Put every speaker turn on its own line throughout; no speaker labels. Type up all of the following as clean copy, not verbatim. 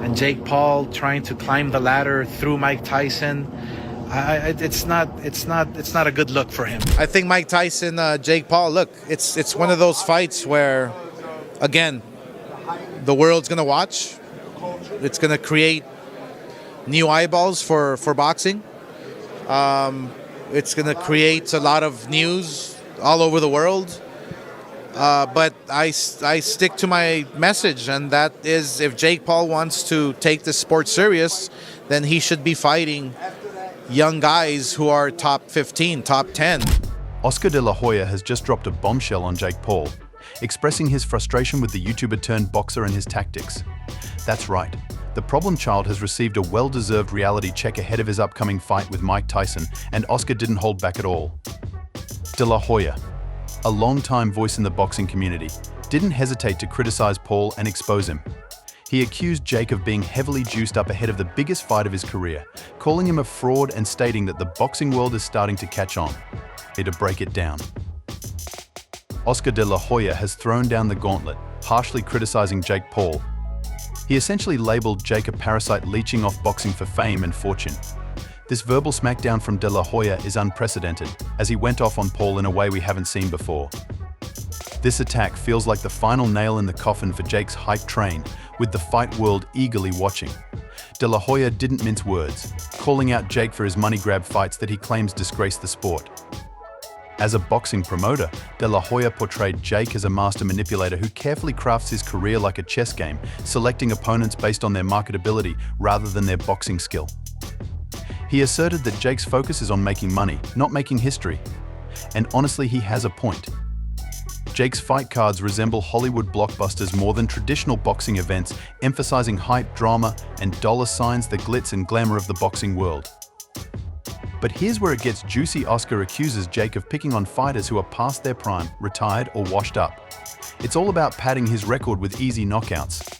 and Jake Paul trying to climb the ladder through Mike Tyson. It's not a good look for him.
I think Mike Tyson, Jake Paul, look, it's one of those fights where, again, the world's going to watch. It's going to create new eyeballs for boxing. It's going to create a lot of news all over the world. But I stick to my message, and that is, if Jake Paul wants to take the sport serious, then he should be fighting young guys who are top 15, top 10.
Oscar de la Hoya has just dropped a bombshell on Jake Paul, expressing his frustration with the YouTuber-turned-boxer and his tactics. That's right. The problem child has received a well-deserved reality check ahead of his upcoming fight with Mike Tyson, and Oscar didn't hold back at all. De la Hoya, a long-time voice in the boxing community, didn't hesitate to criticize Paul and expose him. He accused Jake of being heavily juiced up ahead of the biggest fight of his career, calling him a fraud and stating that the boxing world is starting to catch on. To break it down, Oscar de la Hoya has thrown down the gauntlet, harshly criticizing Jake Paul. He essentially labeled Jake a parasite leeching off boxing for fame and fortune. This verbal smackdown from de la Hoya is unprecedented, as he went off on Paul in a way we haven't seen before. This attack feels like the final nail in the coffin for Jake's hype train, with the fight world eagerly watching. De la Hoya didn't mince words, calling out Jake for his money-grab fights that he claims disgrace the sport. As a boxing promoter, de la Hoya portrayed Jake as a master manipulator who carefully crafts his career like a chess game, selecting opponents based on their marketability rather than their boxing skill. He asserted that Jake's focus is on making money, not making history. And honestly, he has a point. Jake's fight cards resemble Hollywood blockbusters more than traditional boxing events, emphasizing hype, drama, and dollar signs, the glitz and glamour of the boxing world. But here's where it gets juicy. Oscar accuses Jake of picking on fighters who are past their prime, retired, or washed up. It's all about padding his record with easy knockouts.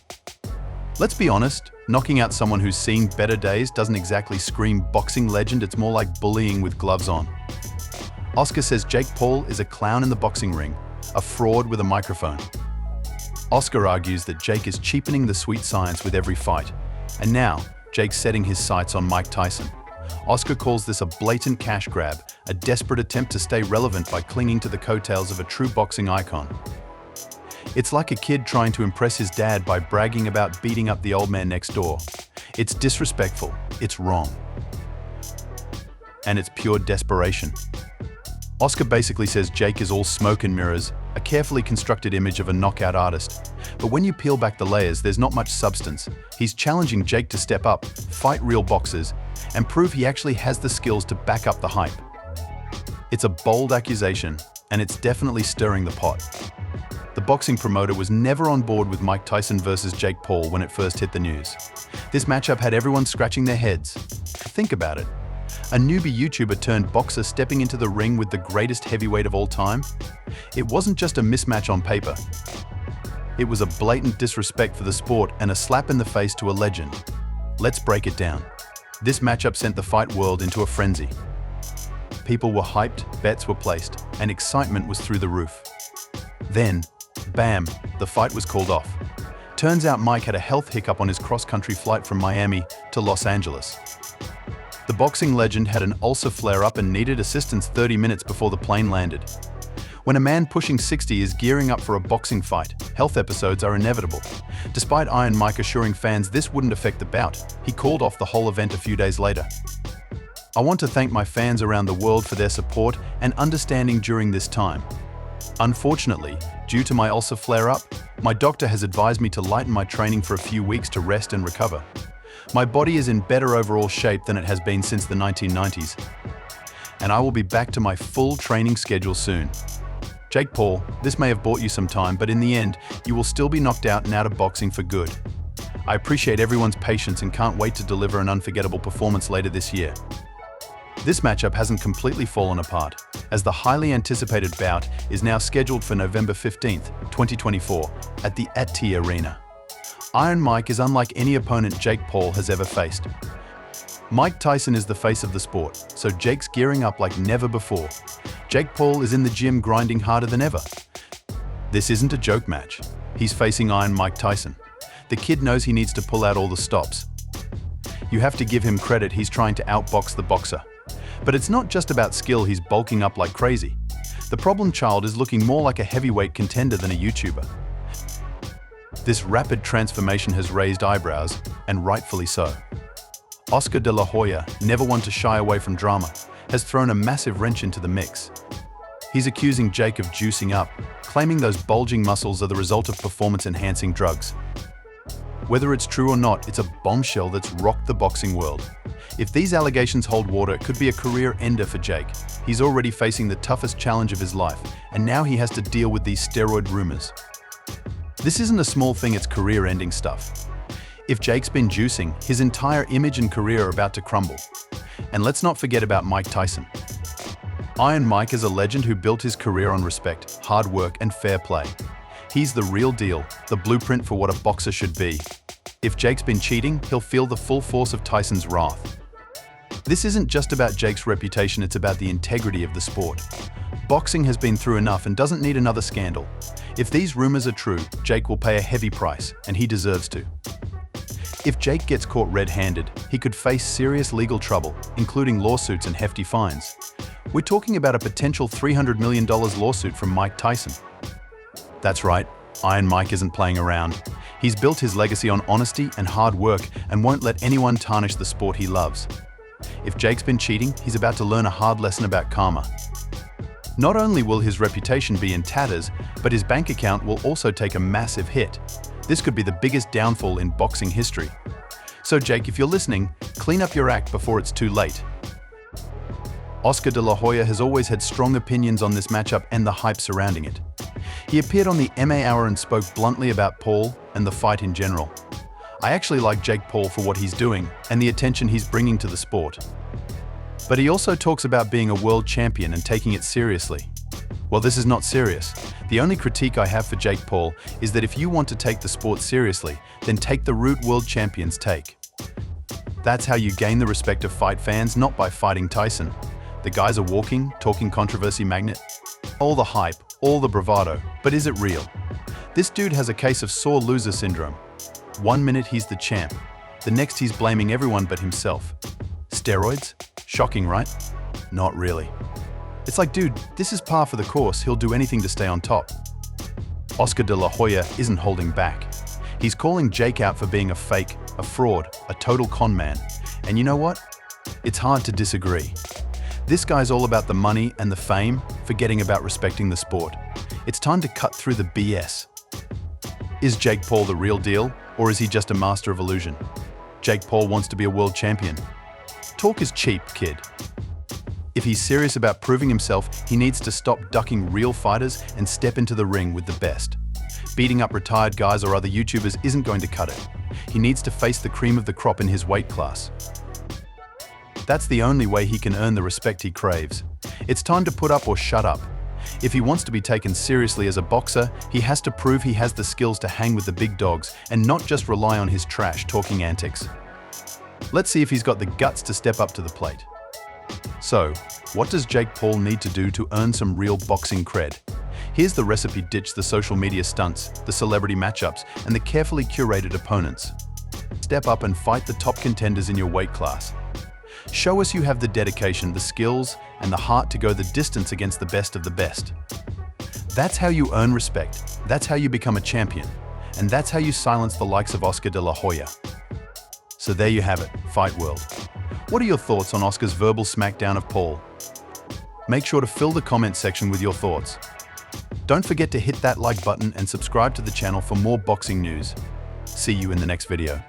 Let's be honest, knocking out someone who's seen better days doesn't exactly scream boxing legend, it's more like bullying with gloves on. Oscar says Jake Paul is a clown in the boxing ring, a fraud with a microphone. Oscar argues that Jake is cheapening the sweet science with every fight, and now Jake's setting his sights on Mike Tyson. Oscar calls this a blatant cash grab, a desperate attempt to stay relevant by clinging to the coattails of a true boxing icon. It's like a kid trying to impress his dad by bragging about beating up the old man next door. It's disrespectful, it's wrong, and it's pure desperation. Oscar basically says Jake is all smoke and mirrors, a carefully constructed image of a knockout artist. But when you peel back the layers, there's not much substance. He's challenging Jake to step up, fight real boxers, and prove he actually has the skills to back up the hype. It's a bold accusation, and it's definitely stirring the pot. The boxing promoter was never on board with Mike Tyson versus Jake Paul when it first hit the news. This matchup had everyone scratching their heads. Think about it. A newbie YouTuber turned boxer stepping into the ring with the greatest heavyweight of all time? It wasn't just a mismatch on paper. It was a blatant disrespect for the sport and a slap in the face to a legend. Let's break it down. This matchup sent the fight world into a frenzy. People were hyped, bets were placed, and excitement was through the roof. Then, bam, the fight was called off. Turns out Mike had a health hiccup on his cross-country flight from Miami to Los Angeles. The boxing legend had an ulcer flare-up and needed assistance 30 minutes before the plane landed. When a man pushing 60 is gearing up for a boxing fight, health episodes are inevitable. Despite Iron Mike assuring fans this wouldn't affect the bout, he called off the whole event a few days later. I want to thank my fans around the world for their support and understanding during this time. Unfortunately, due to my ulcer flare-up, my doctor has advised me to lighten my training for a few weeks to rest and recover. My body is in better overall shape than it has been since the 1990s, and I will be back to my full training schedule soon. Jake Paul, this may have bought you some time, but in the end, you will still be knocked out and out of boxing for good. I appreciate everyone's patience and can't wait to deliver an unforgettable performance later this year. This matchup hasn't completely fallen apart, as the highly anticipated bout is now scheduled for November 15th, 2024, at the At-T Arena. Iron Mike is unlike any opponent Jake Paul has ever faced. Mike Tyson is the face of the sport, so Jake's gearing up like never before. Jake Paul is in the gym grinding harder than ever. This isn't a joke match. He's facing Iron Mike Tyson. The kid knows he needs to pull out all the stops. You have to give him credit, he's trying to outbox the boxer. But it's not just about skill, he's bulking up like crazy. The problem child is looking more like a heavyweight contender than a YouTuber. This rapid transformation has raised eyebrows, and rightfully so. Oscar de la Hoya, never one to shy away from drama, has thrown a massive wrench into the mix. He's accusing Jake of juicing up, claiming those bulging muscles are the result of performance-enhancing drugs. Whether it's true or not, it's a bombshell that's rocked the boxing world. If these allegations hold water, it could be a career ender for Jake. He's already facing the toughest challenge of his life, and now he has to deal with these steroid rumors. This isn't a small thing, it's career-ending stuff. If Jake's been juicing, his entire image and career are about to crumble. And let's not forget about Mike Tyson. Iron Mike is a legend who built his career on respect, hard work, and fair play. He's the real deal, the blueprint for what a boxer should be. If Jake's been cheating, he'll feel the full force of Tyson's wrath. This isn't just about Jake's reputation, it's about the integrity of the sport. Boxing has been through enough and doesn't need another scandal. If these rumors are true, Jake will pay a heavy price, and he deserves to. If Jake gets caught red-handed, he could face serious legal trouble, including lawsuits and hefty fines. We're talking about a potential $300 million lawsuit from Mike Tyson. That's right, Iron Mike isn't playing around. He's built his legacy on honesty and hard work and won't let anyone tarnish the sport he loves. If Jake's been cheating, he's about to learn a hard lesson about karma. Not only will his reputation be in tatters, but his bank account will also take a massive hit. This could be the biggest downfall in boxing history. So Jake, if you're listening, clean up your act before it's too late. Oscar de la Hoya has always had strong opinions on this matchup and the hype surrounding it. He appeared on the MMA Hour and spoke bluntly about Paul and the fight in general. I actually like Jake Paul for what he's doing and the attention he's bringing to the sport. But he also talks about being a world champion and taking it seriously. Well, this is not serious. The only critique I have for Jake Paul is that if you want to take the sport seriously, then take the route world champions take. That's how you gain the respect of fight fans, not by fighting Tyson. The guy's a walking, talking controversy magnet. All the hype, all the bravado, but is it real? This dude has a case of sore loser syndrome. One minute he's the champ, the next he's blaming everyone but himself. Steroids? Shocking, right? Not really. It's like, dude, this is par for the course, he'll do anything to stay on top. Oscar de la Hoya isn't holding back. He's calling Jake out for being a fake, a fraud, a total con man. And you know what? It's hard to disagree. This guy's all about the money and the fame, forgetting about respecting the sport. It's time to cut through the BS. Is Jake Paul the real deal, or is he just a master of illusion? Jake Paul wants to be a world champion. Talk is cheap, kid. If he's serious about proving himself, he needs to stop ducking real fighters and step into the ring with the best. Beating up retired guys or other YouTubers isn't going to cut it. He needs to face the cream of the crop in his weight class. That's the only way he can earn the respect he craves. It's time to put up or shut up. If he wants to be taken seriously as a boxer, he has to prove he has the skills to hang with the big dogs and not just rely on his trash-talking antics. Let's see if he's got the guts to step up to the plate. So, what does Jake Paul need to do to earn some real boxing cred? Here's the recipe: ditch the social media stunts, the celebrity matchups, and the carefully curated opponents. Step up and fight the top contenders in your weight class. Show us you have the dedication, the skills, and the heart to go the distance against the best of the best. That's how you earn respect, that's how you become a champion, and that's how you silence the likes of Oscar de la Hoya. So there you have it, Fight World. What are your thoughts on Oscar's verbal smackdown of Paul? Make sure to fill the comment section with your thoughts. Don't forget to hit that like button and subscribe to the channel for more boxing news. See you in the next video.